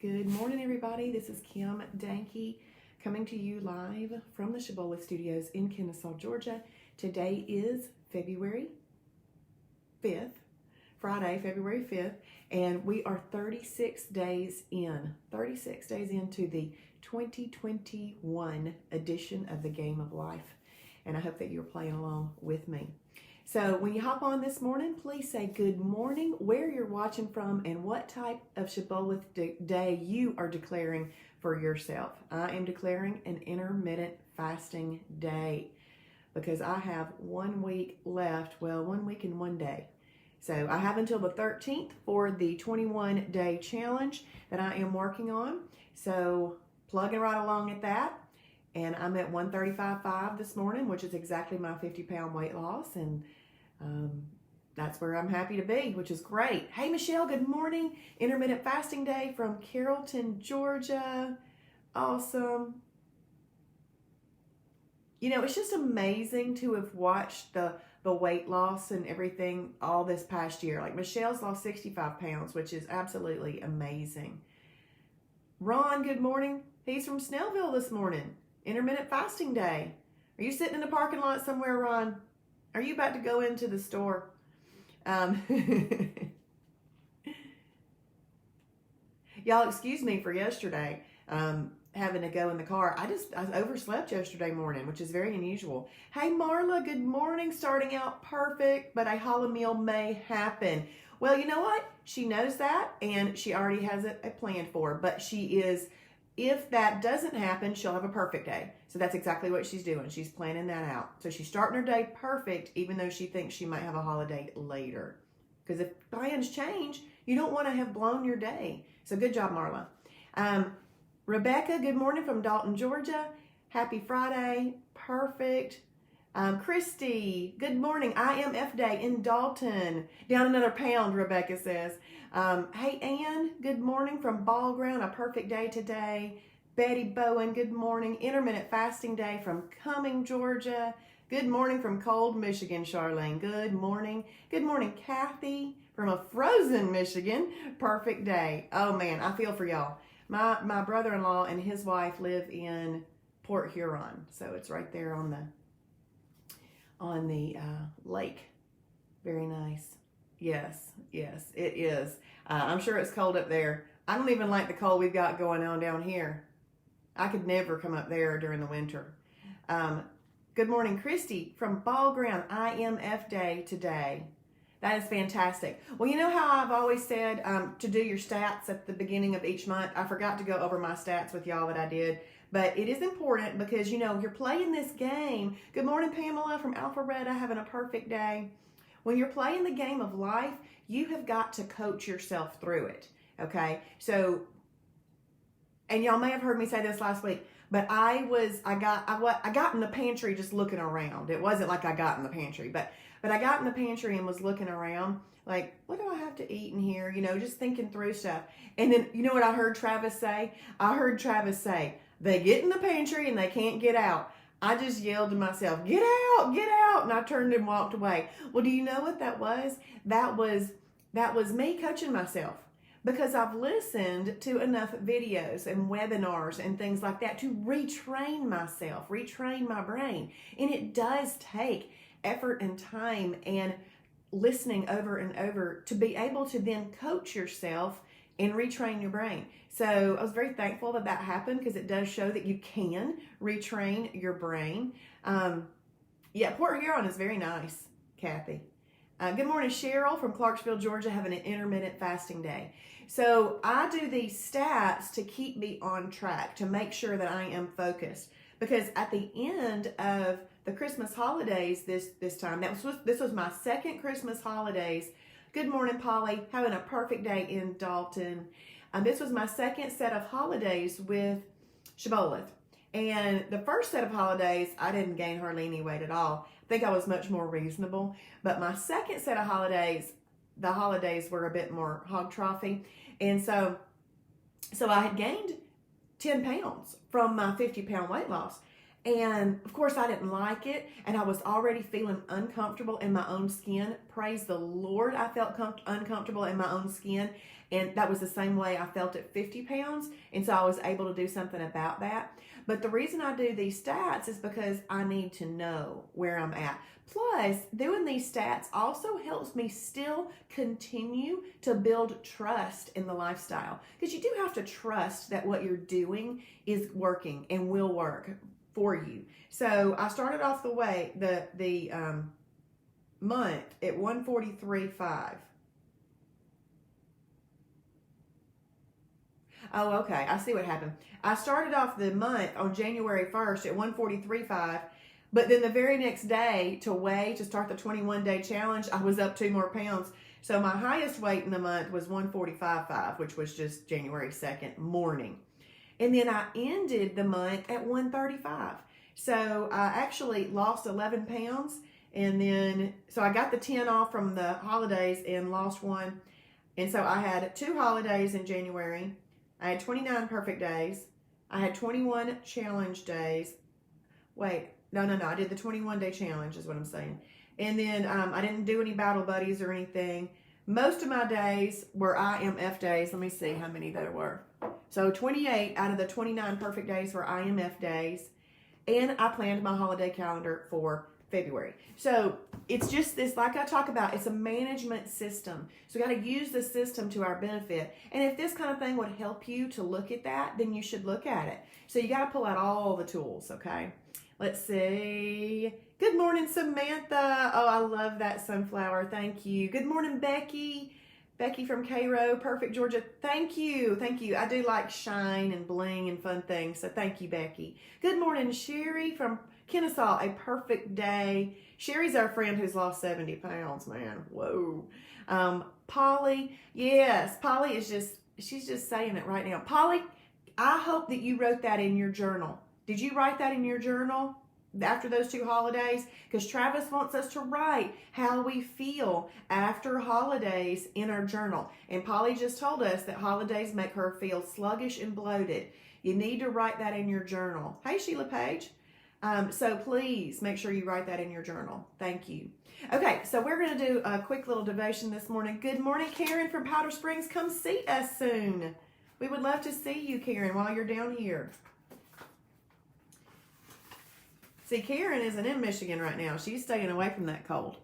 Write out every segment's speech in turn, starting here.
Good morning, everybody. This is Kim Danke coming to you live from the Shibby Studios in Kennesaw, Georgia. Today is February 5th, Friday, February 5th, and we are 36 days into the 2021 edition of the Game of Life, and I hope that you're playing along with me. So when you hop on this morning, please say good morning, where you're watching from, and what type of Shibboleth day you are declaring for yourself. I am declaring an intermittent fasting day because I have 1 week left, well, 1 week and 1 day. So I have until the 13th for the 21-day challenge that I am working on. So plugging right along at that. And I'm at 135.5 this morning, which is exactly my 50-pound weight loss. And that's where I'm happy to be, which is great. Hey, Michelle, good morning. Intermittent fasting day from Carrollton, Georgia. Awesome. You know, it's just amazing to have watched the weight loss and everything all this past year. Like Michelle's lost 65 pounds, which is absolutely amazing. Ron, good morning. He's from Snellville this morning. Intermittent fasting day. Are you sitting in the parking lot somewhere, Ron? Are you about to go into the store? Y'all excuse me for yesterday, having to go in the car. I overslept yesterday morning, which is very unusual. Hey, Marla, good morning. Starting out perfect, but a hollow meal may happen. Well, you know what? She knows that, and she already has it planned for, but she is... If that doesn't happen, she'll have a perfect day. So that's exactly what she's doing. She's planning that out. So she's starting her day perfect, even though she thinks she might have a holiday later. Because if plans change, you don't want to have blown your day. So good job, Marla. Rebecca, good morning from Dalton, Georgia. Happy Friday. Perfect. Christy, good morning. IMF day in Dalton. Down another pound, Rebecca says. Hey, Ann, good morning from Ball Ground. A perfect day today. Betty Bowen, good morning. Intermittent fasting day from Cumming, Georgia. Good morning from Cold, Michigan, Charlene. Good morning. Good morning, Kathy from a frozen Michigan. Perfect day. Oh, man, I feel for y'all. My brother-in-law and his wife live in Port Huron, so it's right there on the lake. Very nice. Yes, it is. I'm sure it's cold up there. I don't even like the cold we've got going on down here. I could never come up there during the winter. Good morning, Christy from Ball Ground. IMF day today. That is fantastic. Well, you know how I've always said to do your stats at the beginning of each month? I forgot to go over my stats with y'all that I did. But it is important because, you know, you're playing this game. Good morning, Pamela from Alpharetta, having a perfect day. When you're playing the game of life, you have got to coach yourself through it, okay? So, and y'all may have heard me say this last week, but I got in the pantry just looking around. It wasn't like I got in the pantry, but I got in the pantry and was looking around like, what do I have to eat in here? You know, just thinking through stuff. And then, you know what I heard Travis say? I heard Travis say, they get in the pantry and they can't get out. I just yelled to myself, get out, get out. And I turned and walked away. Well, do you know what that was? That was me coaching myself, because I've listened to enough videos and webinars and things like that to retrain myself, retrain my brain. And it does take effort and time and listening over and over to be able to then coach yourself and retrain your brain. So I was very thankful that happened, because it does show that you can retrain your brain. Yeah, Port Huron is very nice, Kathy. Good morning, Cheryl from Clarksville, Georgia, having an intermittent fasting day. So I do these stats to keep me on track, to make sure that I am focused. Because at the end of the Christmas holidays this time, this was my second Christmas holidays. Good morning, Polly, having a perfect day in Dalton. This was my second set of holidays with Shibboleth. And the first set of holidays, I didn't gain hardly any weight at all. I think I was much more reasonable. But my second set of holidays, the holidays were a bit more hog trophy. And so I had gained 10 pounds from my 50-pound weight loss. And of course I didn't like it, and I was already feeling uncomfortable in my own skin. Praise the Lord, I felt uncomfortable in my own skin. And that was the same way I felt at 50 pounds. And so I was able to do something about that. But the reason I do these stats is because I need to know where I'm at. Plus, doing these stats also helps me still continue to build trust in the lifestyle. Because you do have to trust that what you're doing is working and will work for you. So I started off the month at 143.5. Oh, okay. I see what happened. I started off the month on January 1st at 143.5, but then the very next day to start the 21-day challenge, I was up 2 more pounds. So my highest weight in the month was 145.5, which was just January 2nd morning. And then I ended the month at 135. So I actually lost 11 pounds. And then, so I got the 10 off from the holidays and lost 1. And so I had 2 holidays in January. I had 29 perfect days. I had 21 challenge days. Wait, no. I did the 21-day challenge is what I'm saying. And then I didn't do any battle buddies or anything. Most of my days were IMF days. Let me see how many there were. So 28 out of the 29 perfect days were IMF days. And I planned my holiday calendar for February. So it's just this, like I talk about, it's a management system. So we got to use the system to our benefit. And if this kind of thing would help you to look at that, then you should look at it. So you got to pull out all the tools, okay? Let's see. Good morning, Samantha. Oh, I love that sunflower. Thank you. Good morning, Becky. Becky from Cairo, Perfect, Georgia. Thank you. Thank you. I do like shine and bling and fun things. So thank you, Becky. Good morning, Sherry from Kennesaw. A perfect day. Sherry's our friend who's lost 70 pounds, man. Whoa. Polly. Yes, Polly she's just saying it right now. Polly, I hope that you wrote that in your journal. Did you write that in your journal after those 2 holidays? Because Travis wants us to write how we feel after holidays in our journal. And Polly just told us that holidays make her feel sluggish and bloated. You need to write that in your journal. Hey, Sheila Page. So please make sure you write that in your journal. Thank you. Okay, so we're going to do a quick little devotion this morning. Good morning, Karen from Powder Springs. Come see us soon. We would love to see you, Karen, while you're down here. See, Karen isn't in Michigan right now. She's staying away from that cold.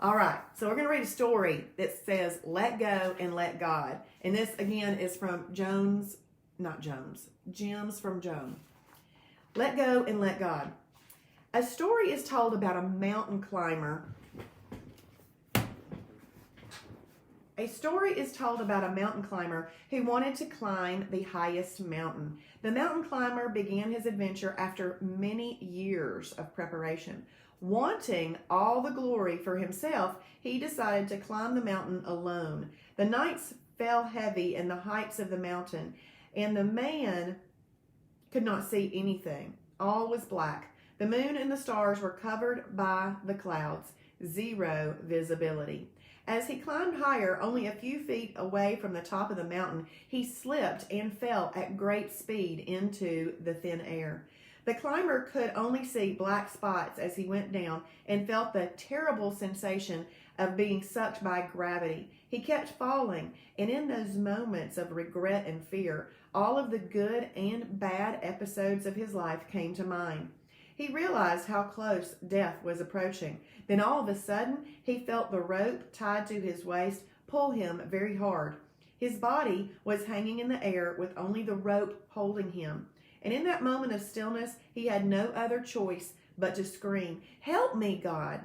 All right, so we're going to read a story that says, let go and let God. And this, again, is from Gems from Joan. Let go and let God. A story is told about a mountain climber. A story is told about a mountain climber who wanted to climb the highest mountain. The mountain climber began his adventure after many years of preparation. Wanting all the glory for himself, he decided to climb the mountain alone. The nights fell heavy in the heights of the mountain, and the man could not see anything. All was black. The moon and the stars were covered by the clouds. Zero visibility. As he climbed higher, only a few feet away from the top of the mountain, he slipped and fell at great speed into the thin air. The climber could only see black spots as he went down and felt the terrible sensation of being sucked by gravity. He kept falling, and in those moments of regret and fear, all of the good and bad episodes of his life came to mind. He realized how close death was approaching. Then all of a sudden, he felt the rope tied to his waist pull him very hard. His body was hanging in the air with only the rope holding him. And in that moment of stillness, he had no other choice but to scream, "Help me, God!"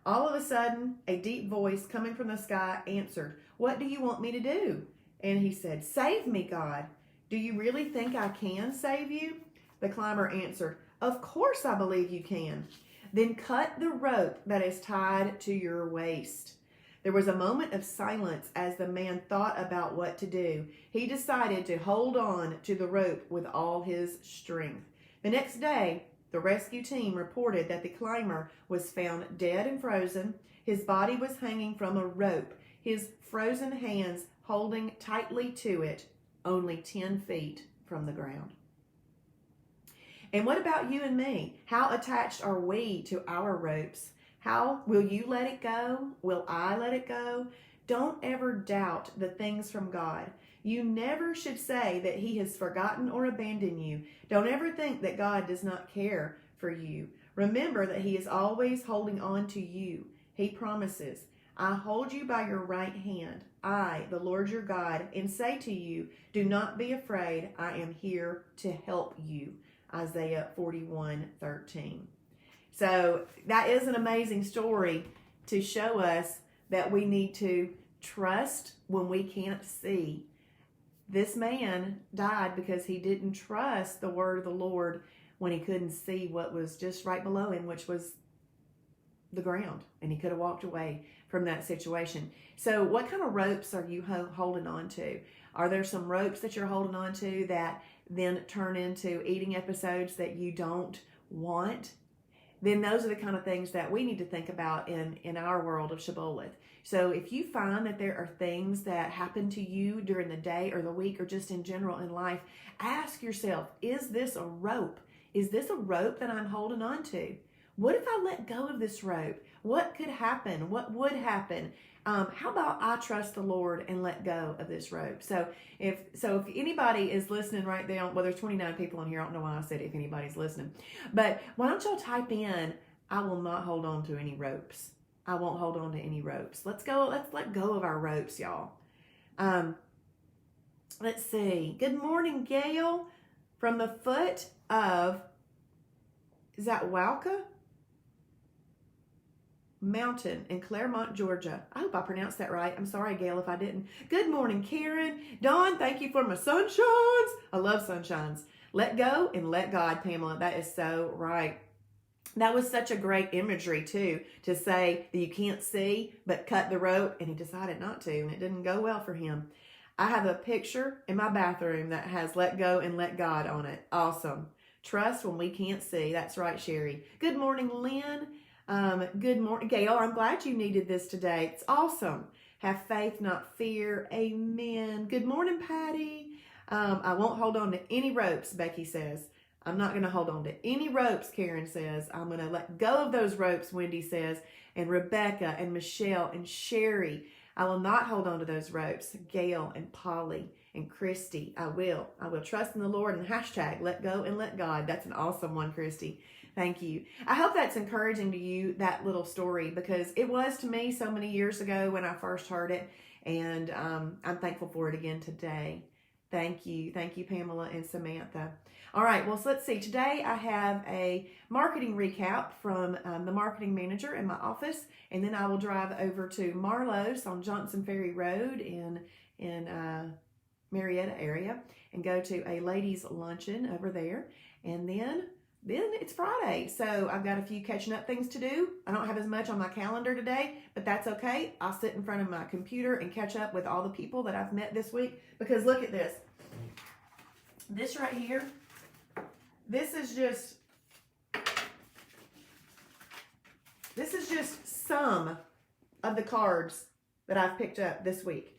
All of a sudden, a deep voice coming from the sky answered, "What do you want me to do?" And he said, "Save me, God." "Do you really think I can save you?" The climber answered, "Of course I believe you can." "Then cut the rope that is tied to your waist." There was a moment of silence as the man thought about what to do. He decided to hold on to the rope with all his strength. The next day, the rescue team reported that the climber was found dead and frozen. His body was hanging from a rope, his frozen hands holding tightly to it, only 10 feet from the ground. And what about you and me? How attached are we to our ropes? How will you let it go? Will I let it go? Don't ever doubt the things from God. You never should say that he has forgotten or abandoned you. Don't ever think that God does not care for you. Remember that he is always holding on to you. He promises, I hold you by your right hand, I, the Lord your God, and say to you, do not be afraid. I am here to help you. Isaiah 41:13. So that is an amazing story to show us that we need to trust when we can't see. This man died because he didn't trust the word of the Lord when he couldn't see what was just right below him, which was the ground, and he could have walked away from that situation. So what kind of ropes are you holding on to? Are there some ropes that you're holding on to that then turn into eating episodes that you don't want? Then those are the kind of things that we need to think about in our world of Shibboleth. So if you find that there are things that happen to you during the day or the week or just in general in life, ask yourself, is this a rope? Is this a rope that I'm holding on to? What if I let go of this rope? What could happen? What would happen? How about I trust the Lord and let go of this rope? So if anybody is listening right now, well, there's 29 people in here. I don't know why I said if anybody's listening, but why don't y'all type in, I will not hold on to any ropes. I won't hold on to any ropes. Let's let go of our ropes, y'all. Let's see. Good morning, Gail, from the foot of, is that Wauka Mountain in Claremont, Georgia. I hope I pronounced that right. I'm sorry, Gail, if I didn't. Good morning, Karen. Dawn, thank you for my sunshines. I love sunshines. Let go and let God, Pamela. That is so right. That was such a great imagery, too, to say that you can't see, but cut the rope, and he decided not to, and it didn't go well for him. I have a picture in my bathroom that has let go and let God on it. Awesome. Trust when we can't see. That's right, Sherry. Good morning, Lynn. Good morning, Gail. I'm glad you needed this today. It's awesome. Have faith, not fear. Amen. Good morning, Patty. I won't hold on to any ropes, Becky says. I'm not going to hold on to any ropes, Karen says. I'm going to let go of those ropes, Wendy says. And Rebecca and Michelle and Sherry. I will not hold on to those ropes. Gail and Polly and Christy. I will trust in the Lord and hashtag let go and let God. That's an awesome one, Christy. Thank you. I hope that's encouraging to you, that little story, because it was to me so many years ago when I first heard it. And I'm thankful for it again today. Thank you. Thank you, Pamela and Samantha. All right, well, so let's see. Today I have a marketing recap from the marketing manager in my office, and then I will drive over to Marlowe's on Johnson Ferry Road in Marietta area and go to a ladies' luncheon over there. And then it's Friday, so I've got a few catching up things to do. I don't have as much on my calendar today, but that's okay. I'll sit in front of my computer and catch up with all the people that I've met this week, because look at this. This right here, this is just some of the cards that I've picked up this week.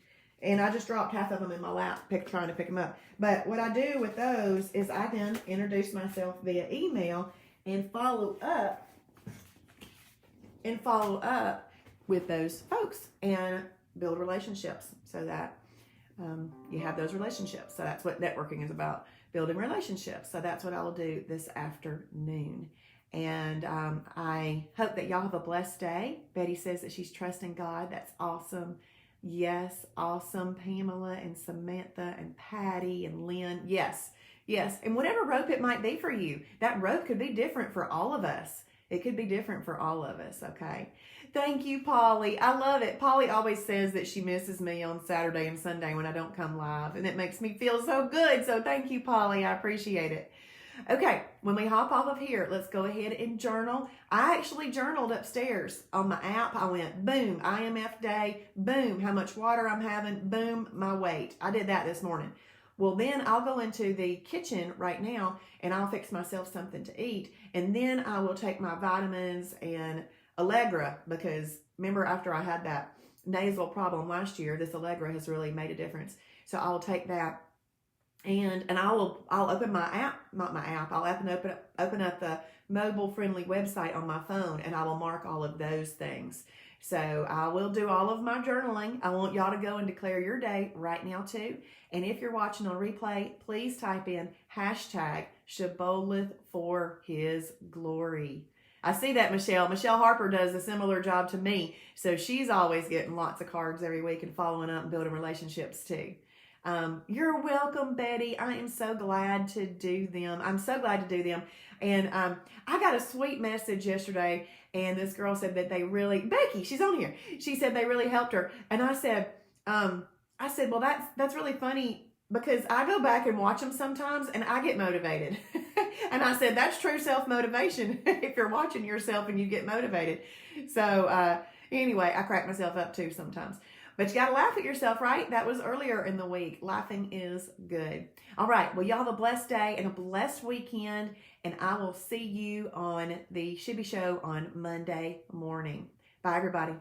And I just dropped half of them in my lap trying to pick them up. But what I do with those is I then introduce myself via email and follow up with those folks and build relationships so that you have those relationships. So that's what networking is about, building relationships. So that's what I will do this afternoon. And I hope that y'all have a blessed day. Betty says that she's trusting God. That's awesome. Yes, awesome. Pamela and Samantha and Patty and Lynn. Yes. And whatever rope it might be for you, that rope could be different for all of us. It could be different for all of us, okay? Thank you, Polly. I love it. Polly always says that she misses me on Saturday and Sunday when I don't come live, and it makes me feel so good. So thank you, Polly. I appreciate it. Okay, when we hop off of here, let's go ahead and journal. I actually journaled upstairs on my app. I went, boom, IMF day, boom, how much water I'm having, boom, my weight. I did that this morning. Well, then I'll go into the kitchen right now and I'll fix myself something to eat. And then I will take my vitamins and Allegra, because remember after I had that nasal problem last year, this Allegra has really made a difference. So I'll take that. And I'll open my app, not my app, I'll open up the mobile friendly website on my phone, and I will mark all of those things. So I will do all of my journaling. I want y'all to go and declare your day right now too. And if you're watching on replay, please type in hashtag Shibboleth for his glory. I see that Michelle Harper does a similar job to me. So she's always getting lots of cards every week and following up and building relationships too. You're welcome, Betty. I am so glad to do them. I'm so glad to do them. And I got a sweet message yesterday, and this girl said that they really, Becky, she's on here. She said they really helped her. And I said, well, that's really funny, because I go back and watch them sometimes and I get motivated. And I said, that's true self-motivation if you're watching yourself and you get motivated. So anyway, I crack myself up too sometimes. But you got to laugh at yourself, right? That was earlier in the week. Laughing is good. All right. Well, y'all have a blessed day and a blessed weekend. And I will see you on the Shibby Show on Monday morning. Bye, everybody.